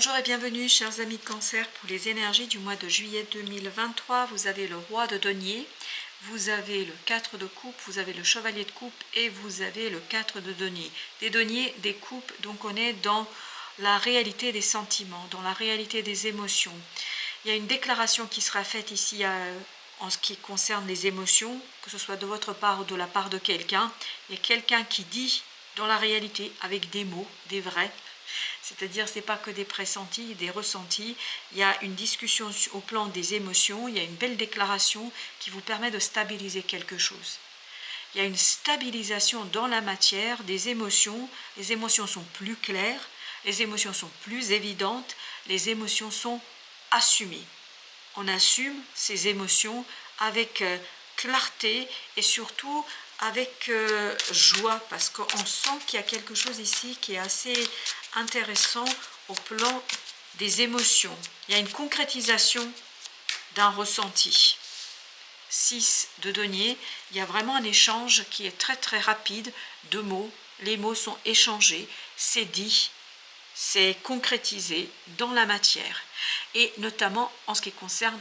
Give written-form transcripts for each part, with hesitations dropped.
Bonjour et bienvenue chers amis Cancer pour les énergies du mois de juillet 2023. Vous avez le roi de denier, vous avez le 4 de coupe, vous avez le chevalier de coupe et vous avez le 4 de denier. Des deniers, des coupes, donc on est dans la réalité des sentiments, dans la réalité des émotions. Il y a une déclaration qui sera faite ici en ce qui concerne les émotions, que ce soit de votre part ou de la part de quelqu'un. Il y a quelqu'un qui dit dans la réalité avec des mots, des vrais. C'est-à-dire, ce n'est pas que des pressentis, des ressentis. Il y a une discussion au plan des émotions, il y a une belle déclaration qui vous permet de stabiliser quelque chose. Il y a une stabilisation dans la matière des émotions. Les émotions sont plus claires, les émotions sont plus évidentes, les émotions sont assumées. On assume ces émotions avec clarté et surtout avec joie, parce qu'on sent qu'il y a quelque chose ici qui est assez intéressant au plan des émotions. Il y a une concrétisation d'un ressenti. 6 de denier, il y a vraiment un échange qui est très très rapide de mots. Les mots sont échangés, c'est dit, c'est concrétisé dans la matière. Et notamment en ce qui concerne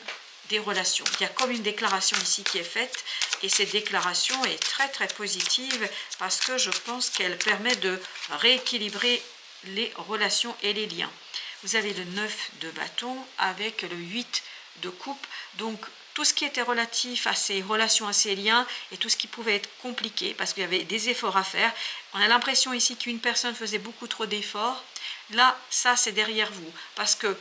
des relations. Il y a comme une déclaration ici qui est faite et cette déclaration est très très positive parce que je pense qu'elle permet de rééquilibrer les relations et les liens. Vous avez le 9 de bâton avec le 8 de coupe, donc tout ce qui était relatif à ces relations, à ces liens et tout ce qui pouvait être compliqué parce qu'il y avait des efforts à faire. On a l'impression ici qu'une personne faisait beaucoup trop d'efforts. Là, ça c'est derrière vous parce que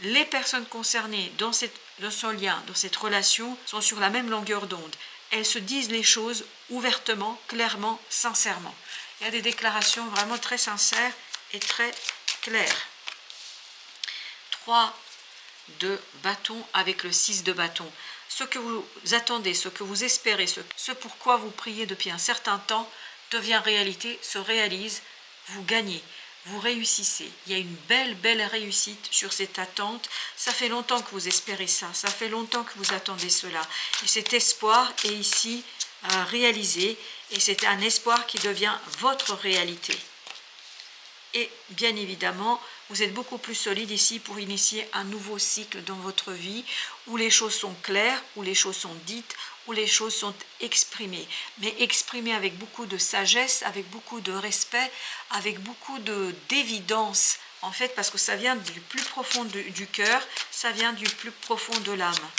les personnes concernées dans ce lien, dans cette relation, sont sur la même longueur d'onde. Elles se disent les choses ouvertement, clairement, sincèrement. Il y a des déclarations vraiment très sincères et très claires. 3 de bâton avec le 6 de bâton. Ce que vous attendez, ce que vous espérez, ce pourquoi vous priez depuis un certain temps devient réalité, se réalise, vous gagnez. Vous réussissez, il y a une belle réussite sur cette attente. Ça fait longtemps que vous espérez ça, ça fait longtemps que vous attendez cela. Et cet espoir est ici réalisé et c'est un espoir qui devient votre réalité. Et bien évidemment, vous êtes beaucoup plus solide ici pour initier un nouveau cycle dans votre vie où les choses sont claires, où les choses sont dites, où les choses sont exprimées. Mais exprimées avec beaucoup de sagesse, avec beaucoup de respect, avec beaucoup d'évidence. En fait, parce que ça vient du plus profond du cœur, ça vient du plus profond de l'âme.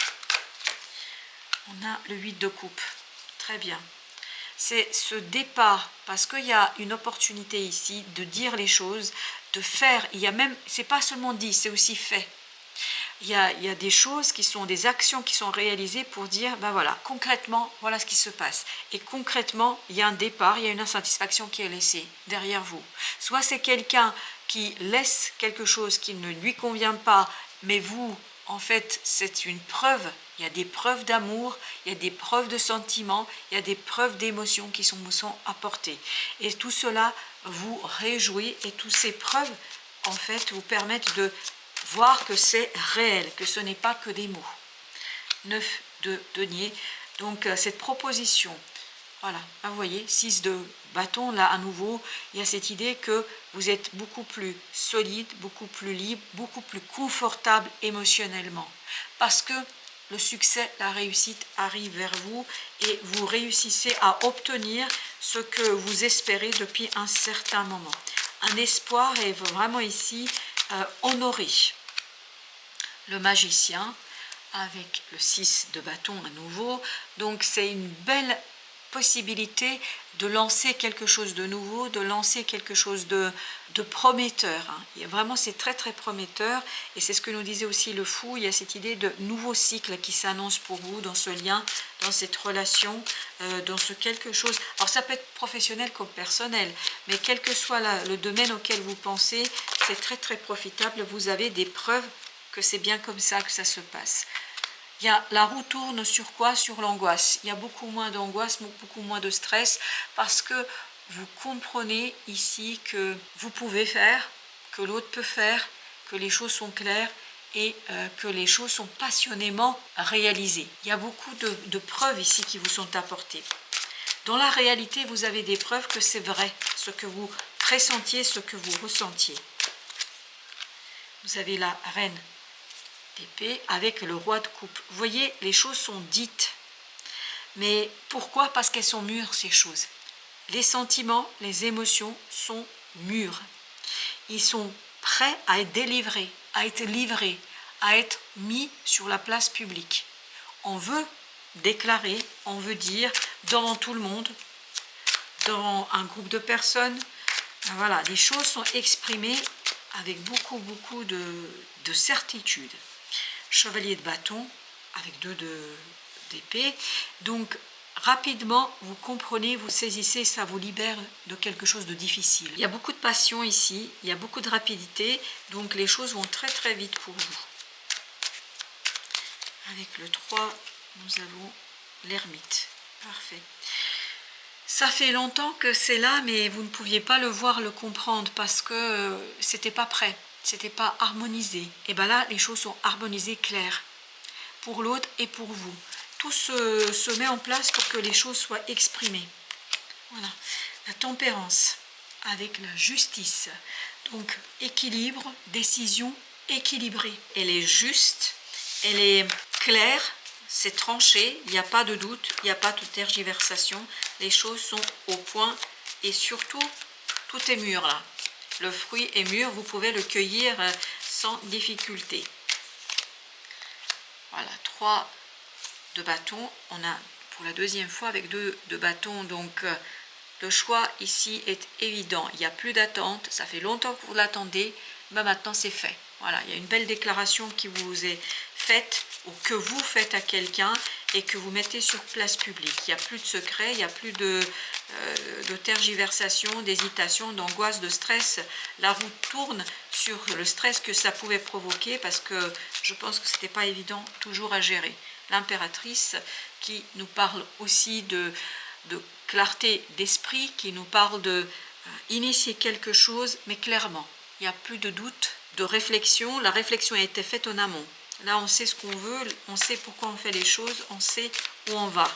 On a le 8 de coupe. Très bien. C'est ce départ, parce qu'il y a une opportunité ici de dire les choses, de faire. Il y a même, c'est pas seulement dit, c'est aussi fait. Il y a des choses qui sont des actions qui sont réalisées pour dire, ben voilà, concrètement, voilà ce qui se passe. Et concrètement, il y a un départ, il y a une insatisfaction qui est laissée derrière vous. Soit c'est quelqu'un qui laisse quelque chose qui ne lui convient pas, mais vous, en fait, c'est une preuve. Il y a des preuves d'amour, il y a des preuves de sentiments, il y a des preuves d'émotions qui vous sont apportées. Et tout cela vous réjouit et toutes ces preuves, en fait, vous permettent de voir que c'est réel, que ce n'est pas que des mots. 9 de denier, donc cette proposition, voilà, vous voyez, 6 de bâton, là à nouveau, il y a cette idée que vous êtes beaucoup plus solide, beaucoup plus libre, beaucoup plus confortable émotionnellement. Parce que le succès, la réussite arrive vers vous et vous réussissez à obtenir ce que vous espérez depuis un certain moment. Un espoir est vraiment ici honoré. Le magicien avec le 6 de bâton à nouveau, donc c'est une belle possibilité de lancer quelque chose de nouveau, de lancer quelque chose de prometteur. Vraiment, c'est très très prometteur et c'est ce que nous disait aussi le fou. Il y a cette idée de nouveau cycle qui s'annonce pour vous dans ce lien, dans cette relation, dans ce quelque chose. Alors ça peut être professionnel comme personnel, mais quel que soit le domaine auquel vous pensez, c'est très très profitable. Vous avez des preuves que c'est bien comme ça que ça se passe. La roue tourne sur quoi? Sur l'angoisse. Il y a beaucoup moins d'angoisse, beaucoup moins de stress parce que vous comprenez ici que vous pouvez faire, que l'autre peut faire, que les choses sont claires et que les choses sont passionnément réalisées. Il y a beaucoup de preuves ici qui vous sont apportées. Dans la réalité, vous avez des preuves que c'est vrai, ce que vous pressentiez, ce que vous ressentiez. vous avez la reine d'épée avec le roi de coupe. Vous voyez, les choses sont dites. Mais pourquoi? Parce qu'elles sont mûres, ces choses. Les sentiments, les émotions sont mûrs. Ils sont prêts à être délivrés, à être livrés, à être mis sur la place publique. On veut déclarer, on veut dire devant tout le monde, dans un groupe de personnes, voilà, les choses sont exprimées avec beaucoup de certitude. Chevalier de bâton avec 2 d'épée. Donc rapidement, vous comprenez, vous saisissez, ça vous libère de quelque chose de difficile. Il y a beaucoup de passion ici, il y a beaucoup de rapidité, donc les choses vont très vite pour vous. Avec le 3, nous avons l'ermite. Parfait. Ça fait longtemps que c'est là, mais vous ne pouviez pas le voir, le comprendre, parce que c'était pas prêt, c'était pas harmonisé. Et bien là, les choses sont harmonisées, claires, pour l'autre et pour vous. Tout se met en place pour que les choses soient exprimées. Voilà. La tempérance avec la justice. Donc, équilibre, décision équilibrée. Elle est juste, elle est claire, c'est tranché, il n'y a pas de doute, il n'y a pas de tergiversation. Les choses sont au point et surtout, tout est mûr là. Le fruit est mûr, vous pouvez le cueillir sans difficulté. Voilà, 3 de bâton. On a pour la deuxième fois avec 2 de bâton. Donc, le choix ici est évident. Il n'y a plus d'attente. Ça fait longtemps que vous l'attendez. Ben maintenant, c'est fait. Voilà, il y a une belle déclaration qui vous est faite ou que vous faites à quelqu'un et que vous mettez sur place publique. Il n'y a plus de secret, il n'y a plus de tergiversation, d'hésitation, d'angoisse, de stress. La roue tourne sur le stress que ça pouvait provoquer parce que je pense que ce n'était pas évident toujours à gérer. L'impératrice qui nous parle aussi de clarté d'esprit, qui nous parle de initier quelque chose, mais clairement. Il n'y a plus de doute, de réflexion. La réflexion a été faite en amont. Là, on sait ce qu'on veut, on sait pourquoi on fait les choses, on sait où on va.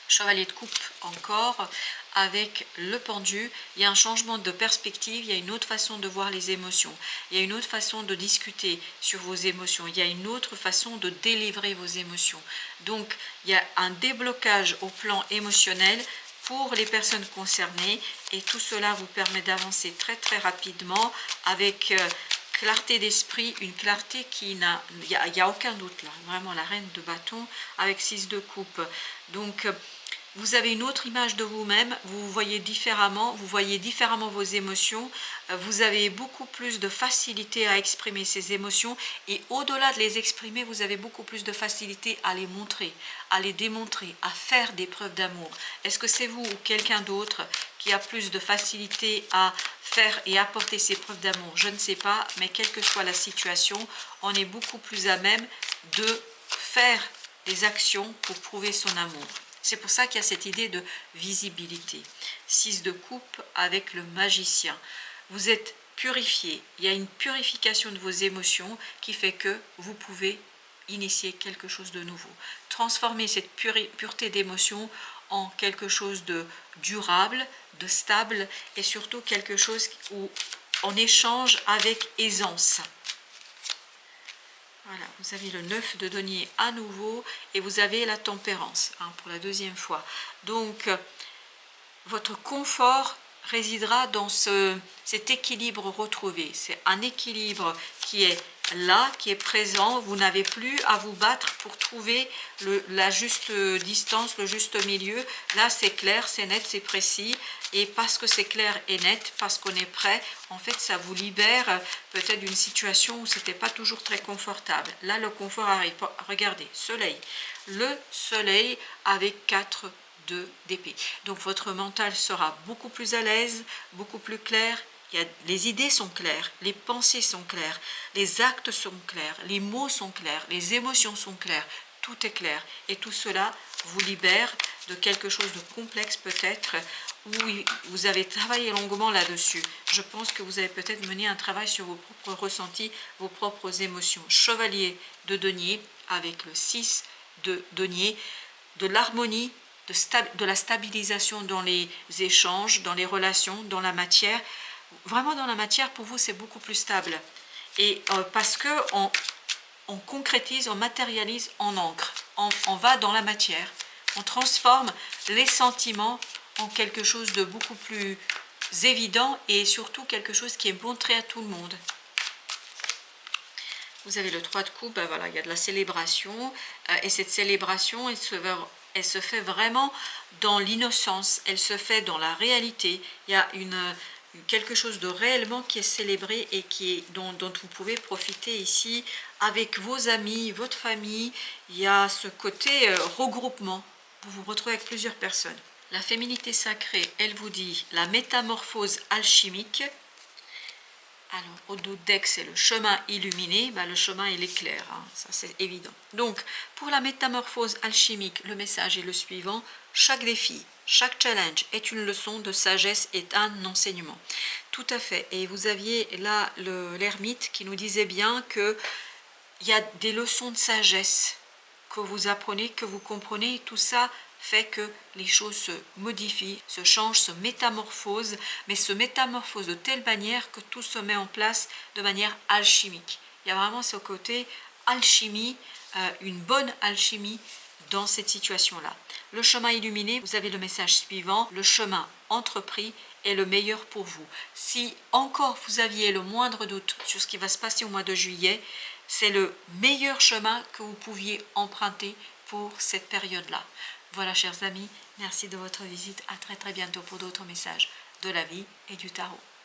Chevalier de coupe encore, avec le pendu, il y a un changement de perspective, il y a une autre façon de voir les émotions, il y a une autre façon de discuter sur vos émotions, il y a une autre façon de délivrer vos émotions. Donc, il y a un déblocage au plan émotionnel pour les personnes concernées et tout cela vous permet d'avancer très rapidement avec clarté d'esprit, une clarté qui n'a, il n'y a aucun doute là, vraiment la reine de bâton avec 6 de coupe. Donc, vous avez une autre image de vous-même, vous voyez différemment vos émotions, vous avez beaucoup plus de facilité à exprimer ces émotions et au-delà de les exprimer, vous avez beaucoup plus de facilité à les montrer, à les démontrer, à faire des preuves d'amour. Est-ce que c'est vous ou quelqu'un d'autre qui a plus de facilité à faire et apporter ces preuves d'amour? Je ne sais pas, mais quelle que soit la situation, on est beaucoup plus à même de faire des actions pour prouver son amour. C'est pour ça qu'il y a cette idée de visibilité. 6 de coupe avec le magicien. Vous êtes purifié. Il y a une purification de vos émotions qui fait que vous pouvez initier quelque chose de nouveau. Transformer cette pureté d'émotion en quelque chose de durable, de stable et surtout quelque chose où on échange avec aisance. Voilà, vous avez le 9 de denier à nouveau et vous avez la tempérance pour la deuxième fois. Donc, votre confort résidera dans cet équilibre retrouvé. C'est un équilibre qui est là, qui est présent. Vous n'avez plus à vous battre pour trouver la juste distance, le juste milieu. Là, c'est clair, c'est net, c'est précis. Et parce que c'est clair et net, parce qu'on est prêt, en fait, ça vous libère peut-être d'une situation où ce n'était pas toujours très confortable. Là, le confort arrive. Regardez, soleil. Le soleil avec 4 d'épée. Donc, votre mental sera beaucoup plus à l'aise, beaucoup plus clair. Les idées sont claires, les pensées sont claires, les actes sont clairs, les mots sont clairs, les émotions sont claires. Tout est clair. Et tout cela vous libère de quelque chose de complexe peut-être, où vous avez travaillé longuement là-dessus. Je pense que vous avez peut-être mené un travail sur vos propres ressentis, vos propres émotions. Chevalier de denier avec le 6 de denier, de l'harmonie, de la stabilisation dans les échanges, dans les relations, dans la matière. Vraiment dans la matière, pour vous, c'est beaucoup plus stable. Et parce que on concrétise, on matérialise, on ancre, on va dans la matière, on transforme les sentiments en quelque chose de beaucoup plus évident et surtout quelque chose qui est montré à tout le monde. Vous avez le 3 de coupe, ben voilà, il y a de la célébration et cette célébration, elle se fait vraiment dans l'innocence, elle se fait dans la réalité. Il y a quelque chose de réellement qui est célébré et dont vous pouvez profiter ici avec vos amis, votre famille. Il y a ce côté regroupement, vous vous retrouvez avec plusieurs personnes. La féminité sacrée, elle vous dit la métamorphose alchimique. Alors, au dos deck, c'est le chemin illuminé, le chemin il est clair, hein, ça c'est évident. Donc, pour la métamorphose alchimique, le message est le suivant: chaque défi, chaque challenge est une leçon de sagesse et un enseignement. Tout à fait, et vous aviez là l'ermite qui nous disait bien que il y a des leçons de sagesse que vous apprenez, que vous comprenez, et tout ça fait que les choses se modifient, se changent, se métamorphosent, mais se métamorphosent de telle manière que tout se met en place de manière alchimique. Il y a vraiment ce côté alchimie, une bonne alchimie dans cette situation-là. Le chemin illuminé, vous avez le message suivant: le chemin entrepris est le meilleur pour vous. Si encore vous aviez le moindre doute sur ce qui va se passer au mois de juillet, c'est le meilleur chemin que vous pouviez emprunter pour cette période-là. Voilà, chers amis, merci de votre visite. À très très bientôt pour d'autres messages de la vie et du tarot.